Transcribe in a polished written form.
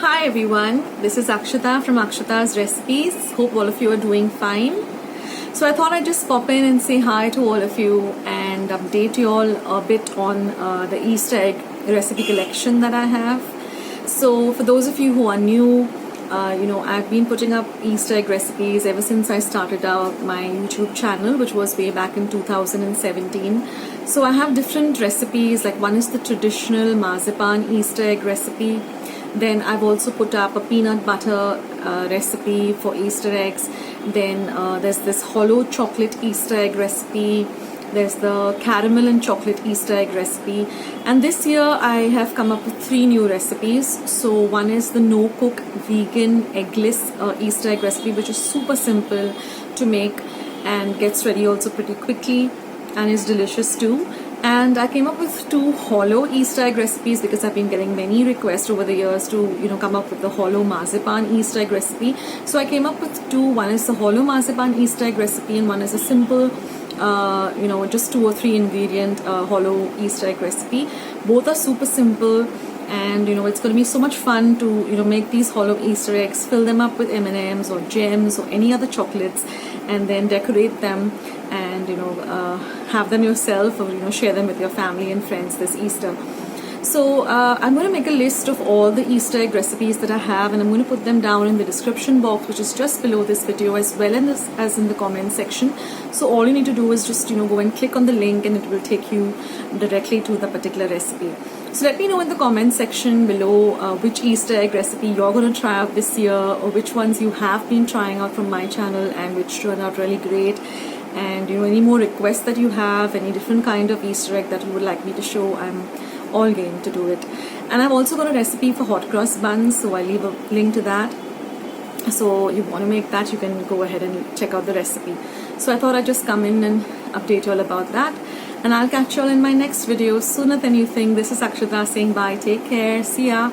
Hi everyone, this is Akshata from Akshata's Recipes. Hope all of you are doing fine. So I thought I'd just pop in and say hi to all of you and update you all a bit on the Easter egg recipe collection that I have. So for those of you who are new, I've been putting up Easter egg recipes ever since I started out my YouTube channel, which was way back in 2017. So I have different recipes, like one is the traditional Marzipan Easter egg recipe. Then I've also put up a peanut butter recipe for Easter eggs. Then there's this hollow chocolate Easter egg recipe. There's the caramel and chocolate Easter egg recipe. And this year I have come up with 3 new recipes. So one is the no-cook vegan eggless Easter egg recipe, which is super simple to make and gets ready also pretty quickly and is delicious too. And I came up with 2 hollow Easter egg recipes because I've been getting many requests over the years to come up with the hollow marzipan Easter egg recipe. So I came up with 2. One is the hollow marzipan Easter egg recipe and one is a simple just 2 or 3 ingredient hollow Easter egg recipe. Both are super simple, and it's going to be so much fun to make these hollow Easter eggs, fill them up with M&Ms or gems or any other chocolates, and then decorate them and have them yourself, or share them with your family and friends this Easter. So I'm going to make a list of all the Easter egg recipes that I have, and I'm going to put them down in the description box, which is just below this video, as well as in the comment section. So all you need to do is just go and click on the link, and it will take you directly to the particular recipe. So let me know in the comment section below which Easter egg recipe you're going to try out this year, or which ones you have been trying out from my channel and which turned out really great. And any more requests that you have, any different kind of Easter egg that you would like me to show, I'm all game to do it. And I've also got a recipe for hot cross buns, so I'll leave a link to that. So you want to make that, you can go ahead and check out the recipe. So I thought I'd just come in and update you all about that, and I'll catch you all in my next video sooner than you think. This is Akshata saying bye, take care, see ya.